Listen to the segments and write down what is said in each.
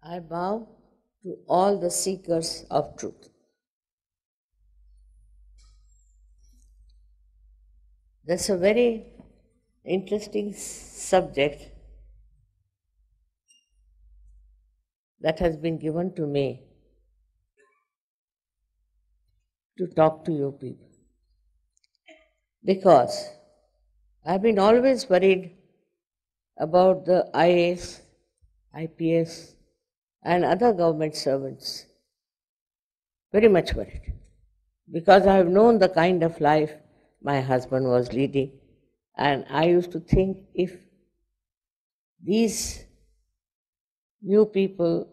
I bow to all the seekers of truth. That's a very interesting subject that has been given to me to talk to you people. Because I've been always worried about the IAS, IPS, and other government servants. Very much worried. Because I have known the kind of life my husband was leading, and I used to think if these new people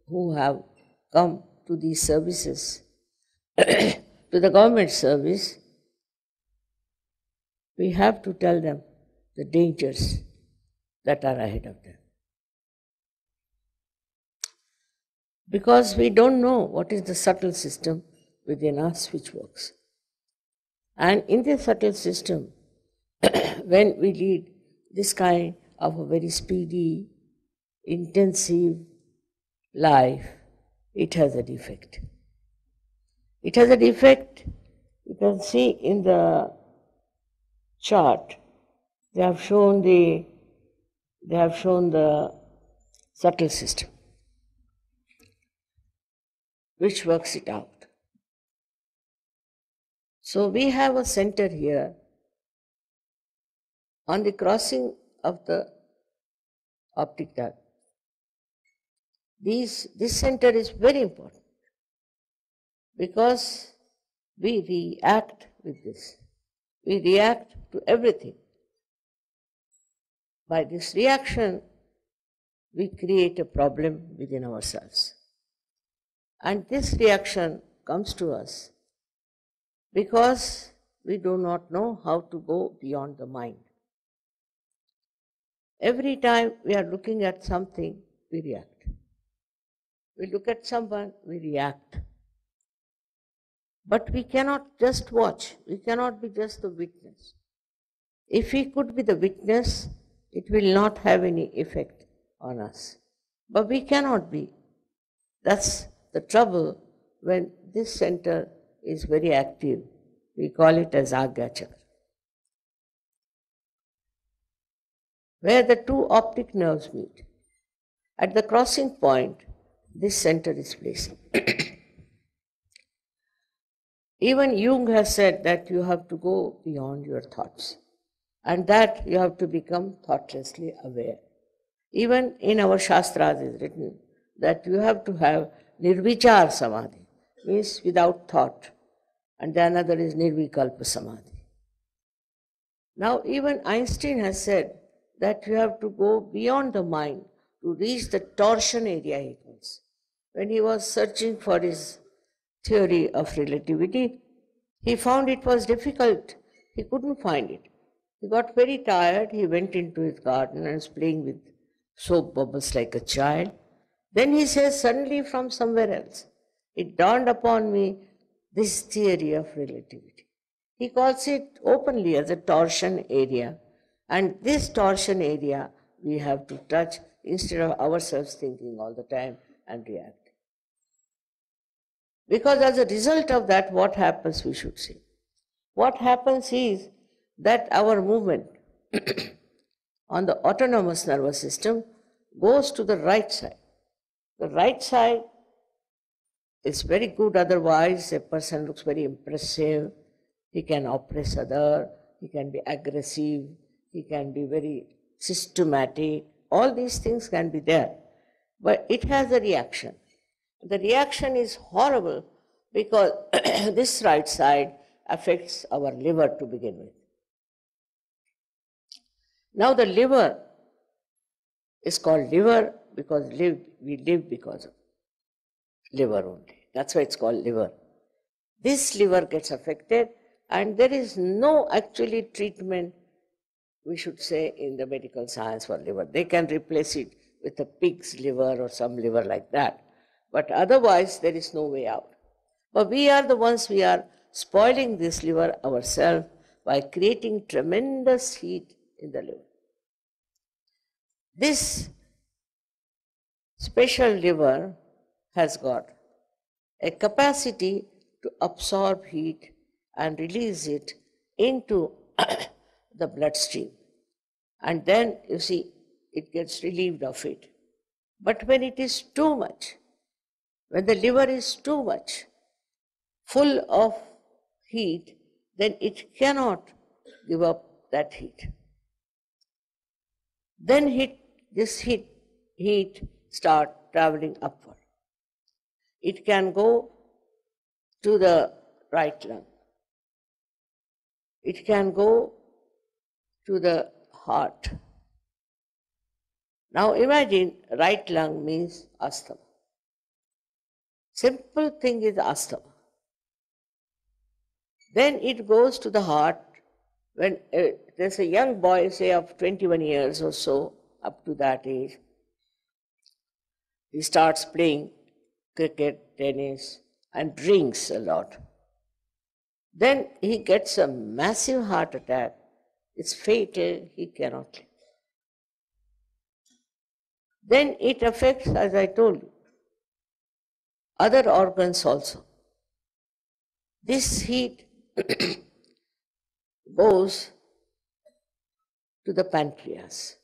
who have come to these services, to the government service, we have to tell them the dangers that are ahead of them. Because we don't know what is the subtle system within us which works. And in this subtle system, when we lead this kind of a very speedy, intensive life, it has a defect. It has a defect, you can see in the chart, they have shown the subtle system, which works it out. So we have a center here on the crossing of the optic duct. This center is very important because we react with this. We react to everything. By this reaction, we create a problem within ourselves. And this reaction comes to us because we do not know how to go beyond the mind. Every time we are looking at something, we react. We look at someone, we react. But we cannot just watch. We cannot be just the witness. If we could be the witness, it will not have any effect on us. But we cannot be. That's the trouble when this center is very active. We call it as Agya Chakra. Where the two optic nerves meet. At the crossing point, this center is placed. Even Jung has said that you have to go beyond your thoughts and that you have to become thoughtlessly aware. Even in our Shastras it is written that you have to have Nirvichar Samadhi, means without thought, and the another is Nirvikalpa Samadhi. Now even Einstein has said that you have to go beyond the mind to reach the torsion area, he calls. When he was searching for his theory of relativity, he found it was difficult. He couldn't find it. He got very tired. He went into his garden and was playing with soap bubbles like a child. Then he says, suddenly from somewhere else, it dawned upon me this theory of relativity. He calls it openly as a torsion area. And this torsion area we have to touch instead of ourselves thinking all the time and react. Because as a result of that, what happens, we should say? What happens is that our movement on the autonomous nervous system goes to the right side. The right side is very good, otherwise a person looks very impressive, he can oppress other, he can be aggressive, he can be very systematic, all these things can be there. But it has a reaction. The reaction is horrible because this right side affects our liver to begin with. Now the liver is called liver because we live because of liver only. That's why it's called liver. This liver gets affected and there is no actually treatment, we should say, in the medical science for liver. They can replace it with a pig's liver or some liver like that. But otherwise, there is no way out. But we are the ones, we are spoiling this liver ourselves by creating tremendous heat in the liver. This special liver has got a capacity to absorb heat and release it into the bloodstream. And then, you see, it gets relieved of it. But when it is too much, when the liver is too much full of heat, then it cannot give up that heat. Then this heat start traveling upward. It can go to the right lung. It can go to the heart. Now imagine right lung means asthma. Simple thing is asthma. Then it goes to the heart. When there's a young boy, say of 21 years or so, up to that age, he starts playing cricket, tennis, and drinks a lot. Then he gets a massive heart attack. It's fatal, he cannot live. Then it affects, as I told you, other organs also. This heat goes to the pancreas,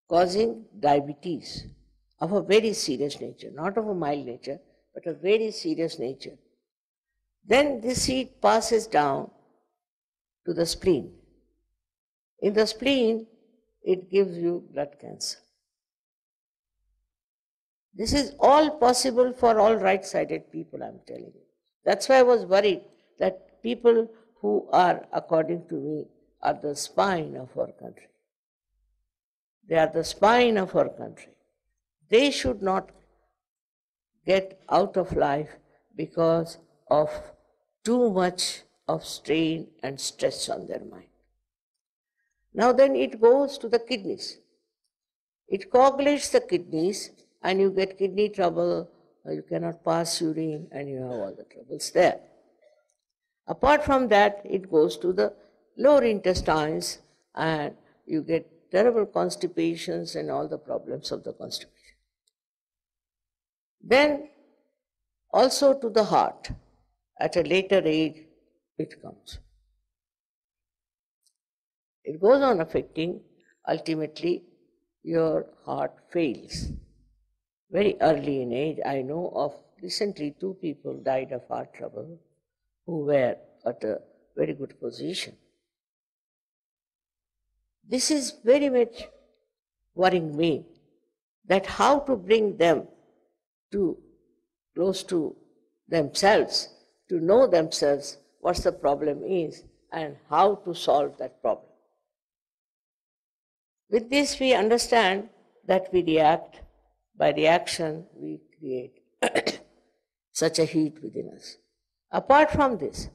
causing diabetes of a very serious nature, not of a mild nature, but a very serious nature. Then this heat passes down to the spleen. In the spleen, it gives you blood cancer. This is all possible for all right-sided people, I'm telling you. That's why I was worried that people who are, according to me, are the spine of our country. They are the spine of our country. They should not get out of life because of too much of strain and stress on their mind. Now then it goes to the kidneys. It coagulates the kidneys and you get kidney trouble, or you cannot pass urine and you have all the troubles there. Apart from that, it goes to the lower intestines and you get terrible constipations and all the problems of the constipation. Then also to the heart. At a later age, it comes. It goes on affecting, ultimately, your heart fails. Very early in age, I know of recently 2 people died of heart trouble who were at a very good position. This is very much worrying me, that how to bring them to close to themselves, to know themselves what the problem is and how to solve that problem. With this we understand that we react. By reaction we create such a heat within us. Apart from this,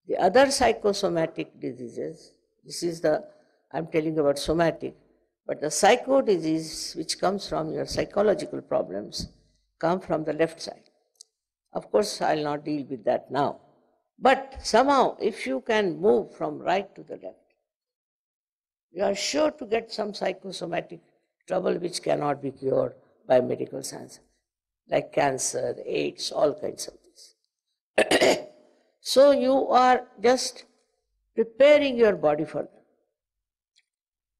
the other psychosomatic diseases, this is I'm telling about somatic, but the psycho disease which comes from your psychological problems come from the left side. Of course, I'll not deal with that now. But somehow, if you can move from right to the left, you are sure to get some psychosomatic trouble which cannot be cured by medical science, like cancer, AIDS, all kinds of this. So you are just preparing your body for them.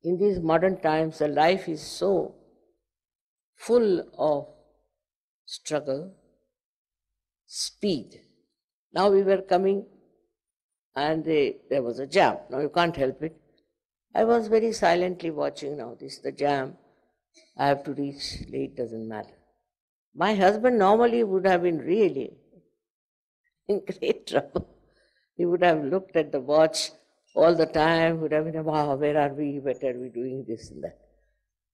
In these modern times, the life is so full of struggle, speed. Now we were coming and there was a jam. Now you can't help it. I was very silently watching now the jam. I have to reach late, doesn't matter. My husband normally would have been really in great trouble. He would have looked at the watch all the time, would have been, wow, where are we, what are we doing, this and that.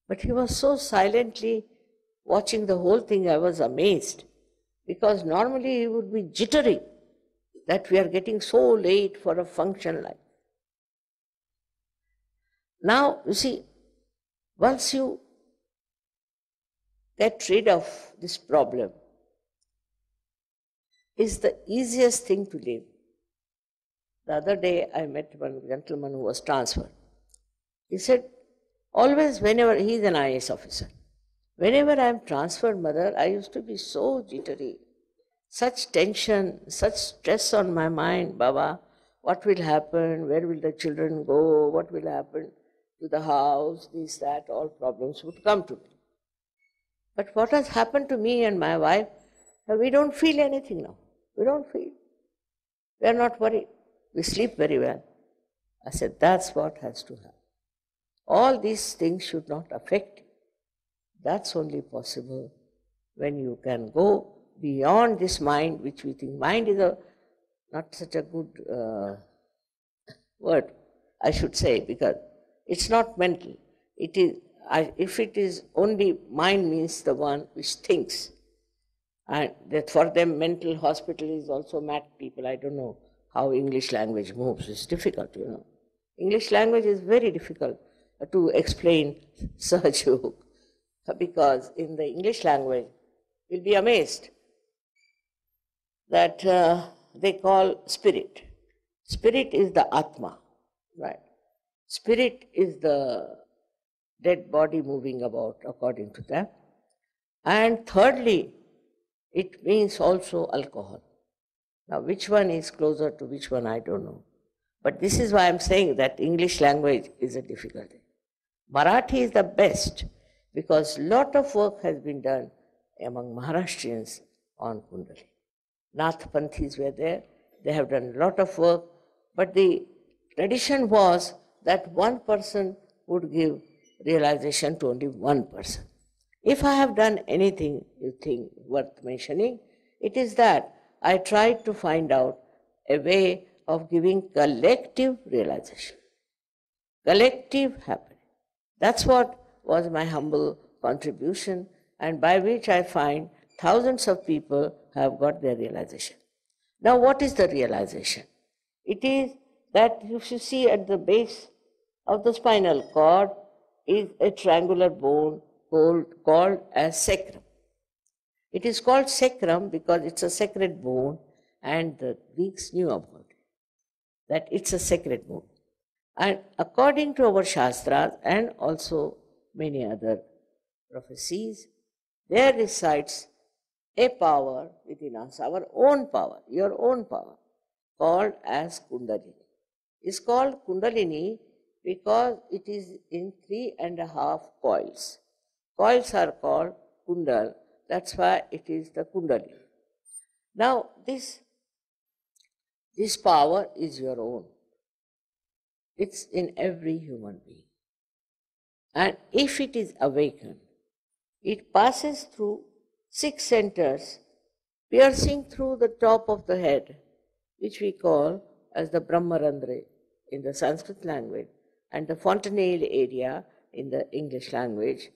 But he was so silently watching the whole thing, I was amazed. Because normally he would be jittery that we are getting so late for a function like. Now, you see, once you get rid of this problem, is the easiest thing to live. The other day I met one gentleman who was transferred. He said, always whenever, he is an IAS officer, Whenever I am transferred, Mother, I used to be so jittery, such tension, such stress on my mind, Baba. What will happen? Where will the children go? What will happen to the house? This, that, all problems would come to me. But what has happened to me and my wife, we don't feel anything now. We don't feel. We are not worried. We sleep very well. I said, that's what has to happen. All these things should not affect you. That's only possible when you can go beyond this mind, which we think mind is not such a good word, I should say, because it's not mental. It is, if it is only mind means the one which thinks, and that for them mental hospital is also mad people. I don't know how English language moves. It's difficult, you know. English language is very difficult to explain such because in the English language, you'll be amazed that they call spirit. Spirit is the Atma, right? Spirit is the dead body moving about, according to them. And thirdly, it means also alcohol. Now, which one is closer to which one, I don't know. But this is why I'm saying that English language is a difficulty. Marathi is the best because lot of work has been done among Maharashtrians on Kundali. Nath Panthis were there, they have done a lot of work, but the tradition was that one person would give realization to only one person. If I have done anything you think worth mentioning, it is that I tried to find out a way of giving collective realization, collective happiness. That's what was my humble contribution, and by which I find thousands of people have got their realization. Now, what is the realization? It is that if you see at the base of the spinal cord is a triangular bone called as sacrum. It is called sacrum because it's a sacred bone, and the Greeks knew about it, that it's a sacred bone. And according to our Shastras and also many other prophecies, there resides a power within us, our own power, your own power, called as Kundalini. It's called Kundalini because it is in 3.5 coils. Coils are called Kundal, that's why it is the Kundalini. Now, this power is your own. It's in every human being. And if it is awakened, it passes through 6 centers, piercing through the top of the head, which we call as the Brahmarandre in the Sanskrit language, and the fontanelle area in the English language.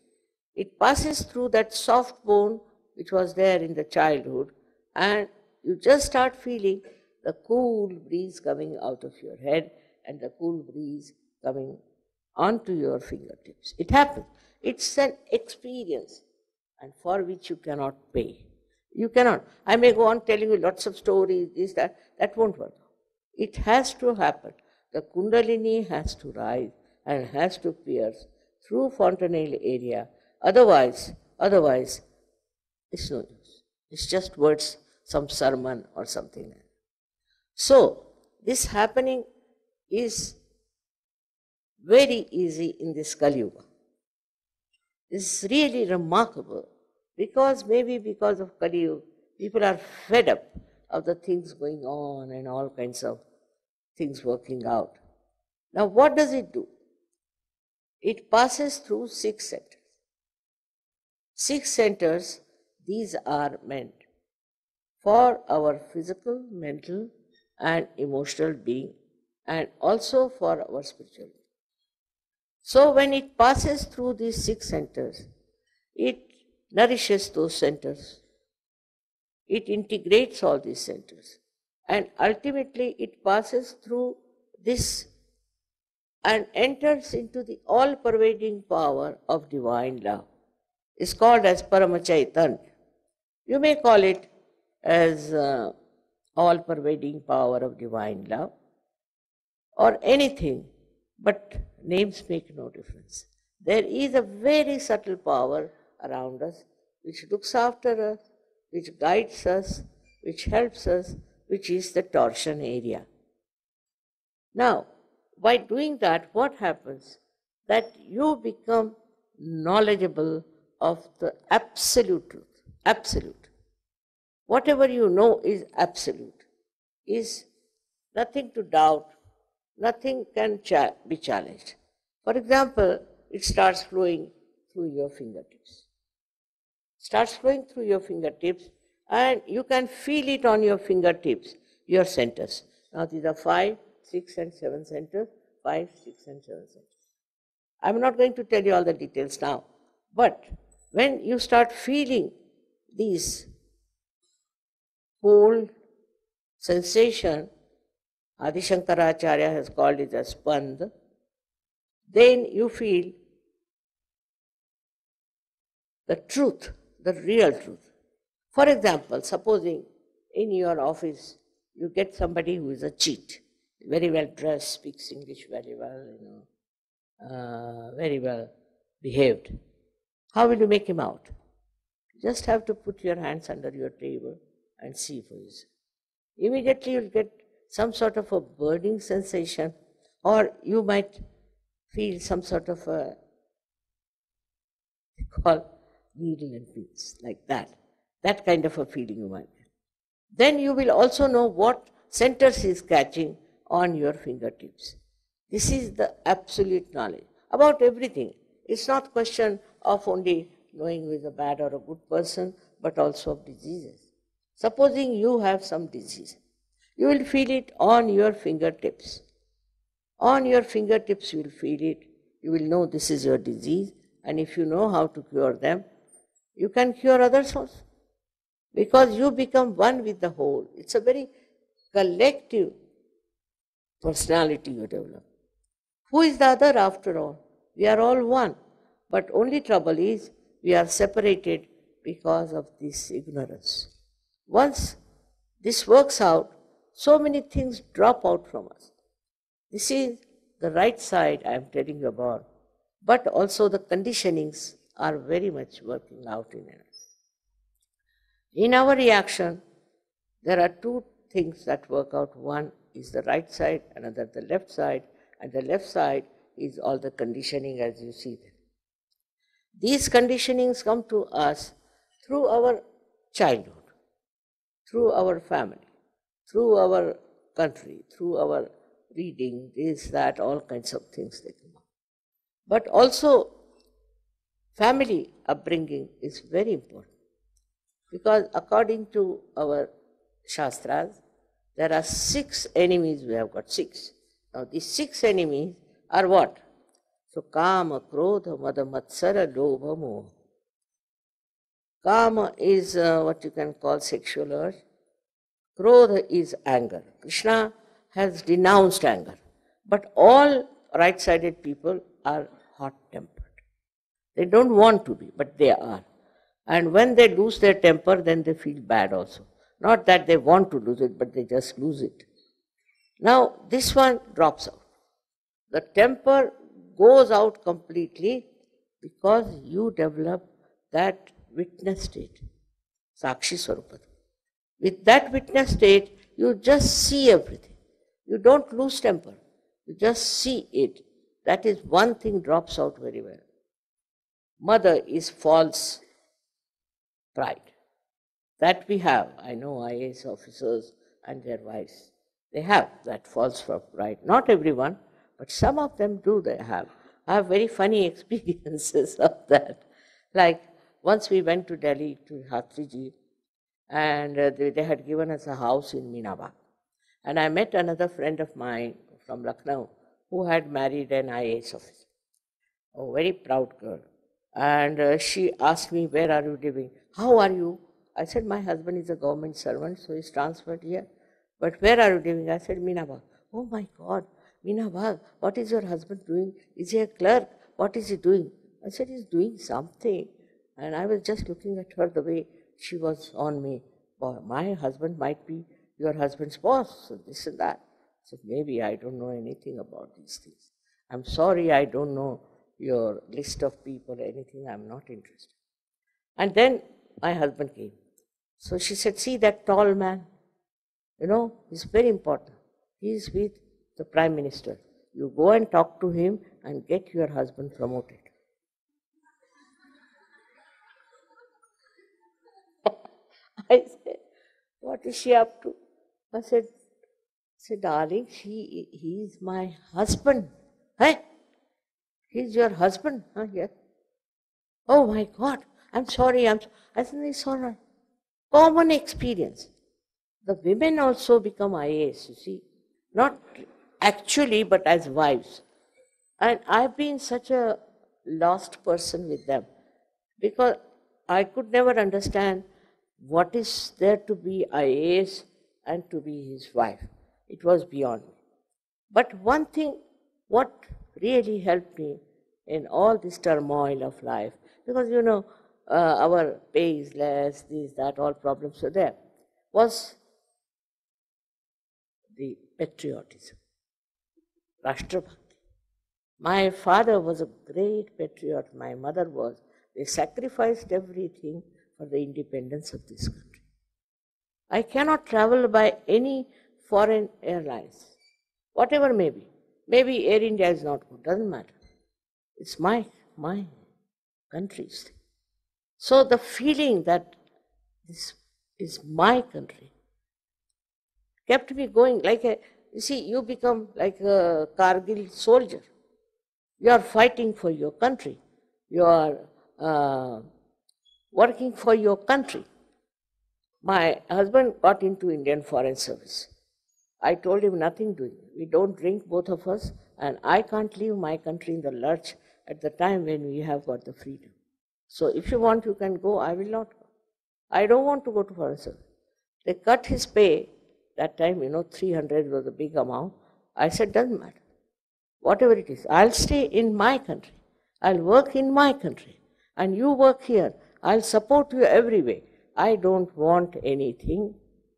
It passes through that soft bone which was there in the childhood, and you just start feeling the cool breeze coming out of your head and the cool breeze coming onto your fingertips. It happens. It's an experience, and for which you cannot pay. You cannot. I may go on telling you lots of stories, this, that won't work. It has to happen. The Kundalini has to rise and has to pierce through fontanelle area. Otherwise, it's no use. It's just words, some sermon or something. So, this happening is very easy in this Kali Yuga. This is really remarkable because maybe because of Kali Yuga, people are fed up of the things going on and all kinds of things working out. Now, what does it do? It passes through 6 centers. 6 centers, these are meant for our physical, mental, and emotional being, and also for our spiritual being. So when it passes through these 6 centers, it nourishes those centers. It integrates all these centers. And ultimately it passes through this and enters into the all-pervading power of divine love. It's called as Paramachaitan. You may call it as all-pervading power of divine love or anything, but names make no difference. There is a very subtle power around us, which looks after us, which guides us, which helps us, which is the torsion area. Now, by doing that, what happens? That you become knowledgeable of the absolute truth. Absolute. Whatever you know is absolute, is nothing to doubt, nothing can be challenged. For example, it starts flowing through your fingertips. Starts flowing through your fingertips, and you can feel it on your fingertips, your centers. Now these are 5, 6 and 7 centers, 5, 6 and 7 centers. I'm not going to tell you all the details now, but when you start feeling these cold sensation, Adi Shankaracharya has called it as spand, then you feel the truth, the real truth. For example, supposing in your office you get somebody who is a cheat, very well dressed, speaks English very well, very well behaved. How will you make him out? You just have to put your hands under your table and see for yourself. Immediately you'll get some sort of a burning sensation, or you might feel some sort of a, call needle and pins, like that. That kind of a feeling you might get. Then you will also know what centers is catching on your fingertips. This is the absolute knowledge about everything. It's not question of only knowing who is a bad or a good person, but also of diseases. Supposing you have some disease, you will feel it on your fingertips. On your fingertips you will feel it. You will know this is your disease, and if you know how to cure them, you can cure others also. Because you become one with the whole. It's a very collective personality you develop. Who is the other after all? We are all one. But only trouble is we are separated because of this ignorance. Once this works out, so many things drop out from us. This is the right side I am telling you about, but also the conditionings are very much working out in us. In our reaction, there are two things that work out. One is the right side, another the left side, and the left side is all the conditioning as you see them. These conditionings come to us through our childhood, through our family, through our country, through our reading, this, that, all kinds of things they come up. But also, family upbringing is very important, because according to our Shastras, there are 6 enemies, we have got 6. Now these 6 enemies are what? So Kama, Krodha, Mada, Matsara, Lobha, Moha. Kama is what you can call sexual urge. Krodha is anger. Krishna has denounced anger. But all right-sided people are hot-tempered. They don't want to be, but they are. And when they lose their temper, then they feel bad also. Not that they want to lose it, but they just lose it. Now, this one drops out. The temper goes out completely because you develop that witness state, Sakshi Swarupada. With that witness state, you just see everything. You don't lose temper. You just see it. That is one thing drops out very well. Mother is false pride. That we have. I know IAS officers and their wives. They have that false pride. Not everyone, but some of them do they have. I have very funny experiences of that. Like once we went to Delhi to Hatriji, and they had given us a house in Minaba. And I met another friend of mine from Lucknow who had married an IAS officer, a very proud girl. And she asked me, where are you living? How are you? I said, my husband is a government servant, so he's transferred here. But where are you living? I said, Minabag. Oh my God, Minabag, what is your husband doing? Is he a clerk? What is he doing? I said, he's doing something. And I was just looking at her the way she was on me. Boy, my husband might be your husband's boss, so this and that. I said, maybe I don't know anything about these things. I'm sorry I don't know your list of people, anything, I'm not interested. And then my husband came. So she said, see that tall man, he's very important. He's with the Prime Minister. You go and talk to him and get your husband promoted. I said, what is she up to? I said, darling, he's my husband. Hey, he's your husband? Huh? Yes. Oh my God, I'm sorry. I said, it's all right. Common experience. The women also become IAS, you see. Not actually, but as wives. And I've been such a lost person with them because I could never understand what is there to be IAS and to be his wife. It was beyond me. But one thing, what really helped me in all this turmoil of life, because our pay is less, this, that, all problems are there, was the patriotism, Rashtra Bhakti. My father was a great patriot, my mother was. They sacrificed everything for the independence of this country. I cannot travel by any foreign airlines, whatever may be. Maybe Air India is not good, doesn't matter. It's my country's thing. So the feeling that this is my country kept me going you become like a Kargil soldier. You are fighting for your country. You are working for your country. My husband got into Indian Foreign Service. I told him nothing doing. We don't drink, both of us, and I can't leave my country in the lurch at the time when we have got the freedom. So if you want, you can go. I will not go. I don't want to go to Foreign Service. They cut his pay. That time, 300 was a big amount. I said, doesn't matter. Whatever it is, I'll stay in my country. I'll work in my country. And you work here. I'll support you every way. I don't want anything.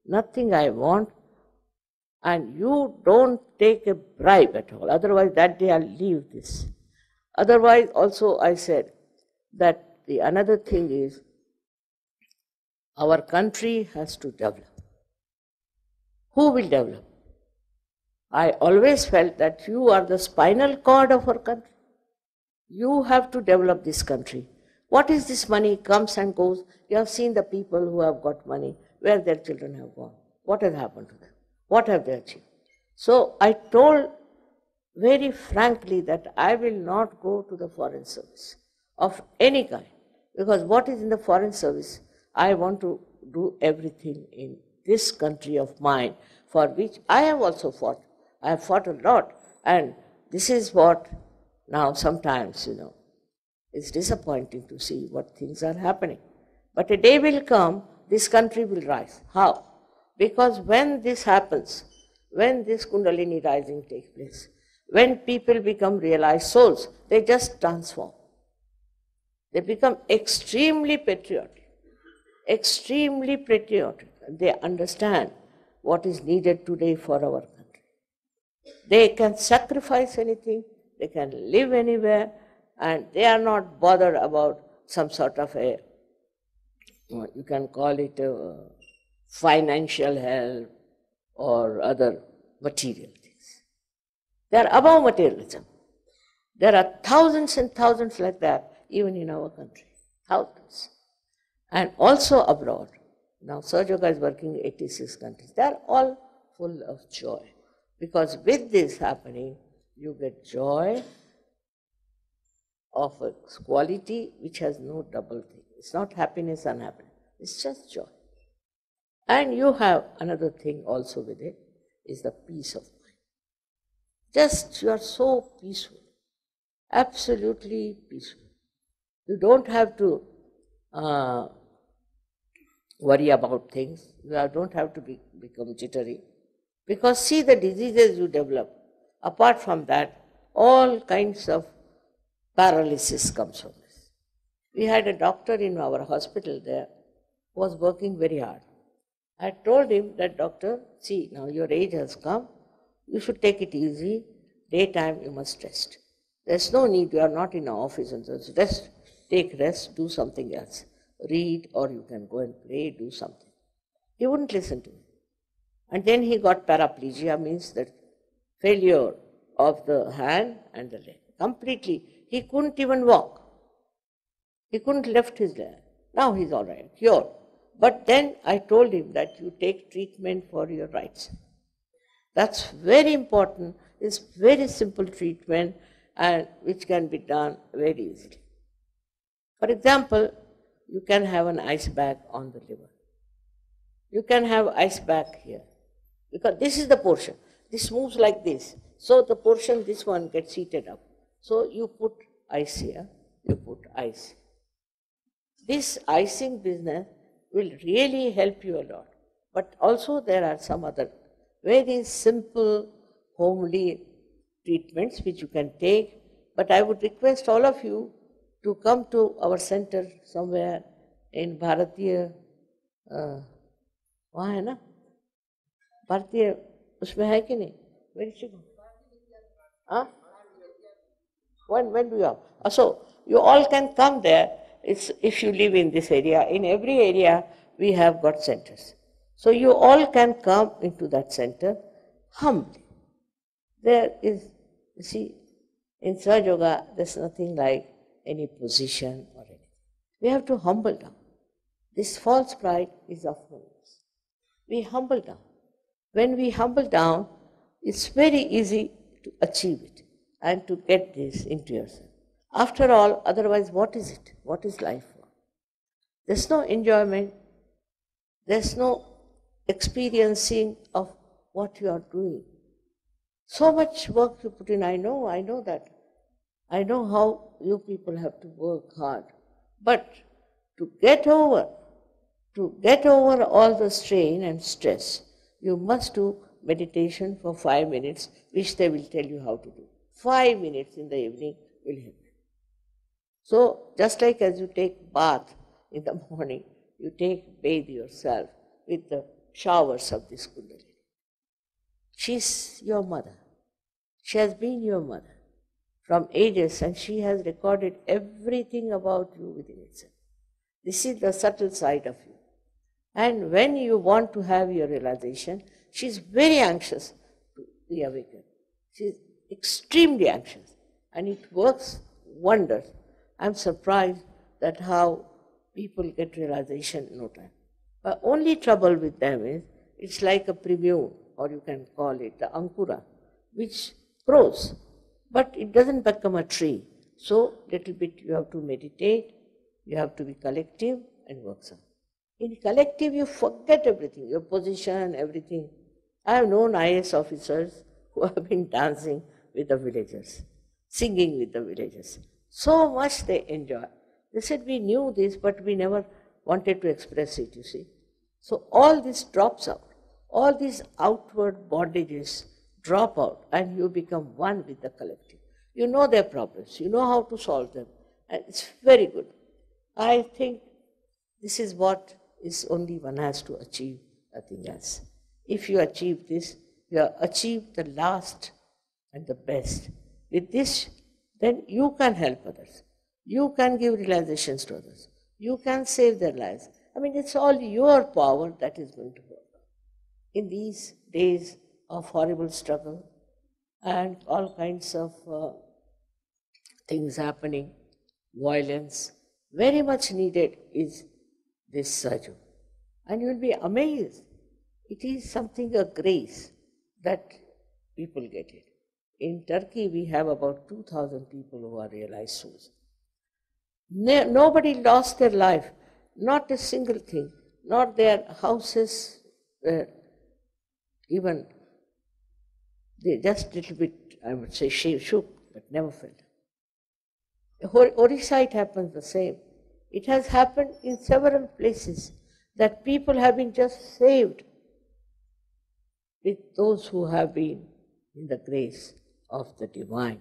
Nothing I want. And you don't take a bribe at all. Otherwise, that day I'll leave this. Otherwise, also I said that the another thing is our country has to develop. Who will develop? I always felt that you are the spinal cord of our country. You have to develop this country. What is this money? Comes and goes. You have seen the people who have got money, where their children have gone. What has happened to them? What have they achieved? So I told very frankly that I will not go to the foreign service of any kind. Because what is in the foreign service, I want to do everything in this country of mine, for which I have also fought. I have fought a lot, and this is what now sometimes, it's disappointing to see what things are happening. But a day will come, this country will rise. How? Because when this happens, when this Kundalini rising takes place, when people become realized souls, they just transform. They become extremely patriotic. They understand what is needed today for our country. They can sacrifice anything, they can live anywhere, and they are not bothered about some sort of you can call it a financial help or other material things. They are above materialism. There are thousands and thousands like that, even in our country. Thousands. And also abroad. Now, Saj Yoga is working in 86 countries. They are all full of joy. Because with this happening, you get joy of a quality which has no double thing. It's not happiness, unhappiness. It's just joy. And you have another thing also with it, is the peace of mind. Just, you are so peaceful. Absolutely peaceful. You don't have to worry about things. You don't have to become jittery. Because see the diseases you develop. Apart from that, all kinds of paralysis comes from this. We had a doctor in our hospital there who was working very hard. I told him that, doctor, see, now your age has come. You should take it easy. Daytime you must rest. There's no need, you are not in an office and rest. Take rest, do something else. read, or you can go and play, do something. He wouldn't listen to me. And then he got paraplegia, means that failure of the hand and the leg. Completely. He couldn't even walk. He couldn't lift his leg. Now he's all right, cured. But then I told him that you take treatment for your rights. That's very important. It's very simple treatment and which can be done very easily. For example, you can have an ice bag on the liver. You can have ice bag here. Because this is the portion. This moves like this. So the portion, this one gets heated up. So you put ice here, you put ice. This icing business will really help you a lot. But also there are some other very simple, homely treatments which you can take. But I would request all of you to come to our center somewhere in Bharatiya, वहाँ है ना भारतीय उसमें है कि नहीं very sugar हाँ when do you have so you all can come there. It's if you live in this area, in every area we have got centers, so you all can come into that center humbly. There is, you see, in Sahaja Yoga there's nothing like any position or anything. We have to humble down. This false pride is of no use. We humble down. When we humble down, it's very easy to achieve it and to get this into yourself. After all, otherwise what is it? What is life for? There's no enjoyment. There's no experiencing of what you are doing. So much work you put in, I know that. I know how you people have to work hard. But to get over all the strain and stress, you must do meditation for 5 minutes, which they will tell you how to do. 5 minutes in the evening will help you. So, just like as you take bath in the morning, you bathe yourself with the showers of this Kundalini. She's your mother. She has been your mother from ages, and she has recorded everything about you within itself. This is the subtle side of you. And when you want to have your realization, she is very anxious to be awakened. She is extremely anxious, and it works wonders. I'm surprised that how people get realization in no time. But only trouble with them is, it's like a preview, or you can call it the ankura, which grows, but it doesn't become a tree. So, little bit you have to meditate, you have to be collective and work some. In collective, you forget everything, your position, everything. I have known IAS officers who have been dancing with the villagers, singing with the villagers. So much they enjoy. They said, we knew this, but we never wanted to express it, you see. So all this drops out. All these outward bondages drop out, and you become one with the collective. You know their problems, you know how to solve them, and it's very good. I think this is what is only one has to achieve, nothing else. If you achieve this, you have achieved the last and the best. With this, then you can help others. You can give realizations to others. You can save their lives. I mean, it's all your power that is going to work. In these days of horrible struggle and all kinds of things happening, violence, very much needed is this Sahaja. And you will be amazed. It is something, a grace that people get it. In Turkey, we have about 2,000 people who are realized souls. Nobody lost their life, not a single thing, not their houses were even, they just a little bit, I would say, shook, but never fell. Orissa, it happens the same. It has happened in several places that people have been just saved with those who have been in the grace of the divine.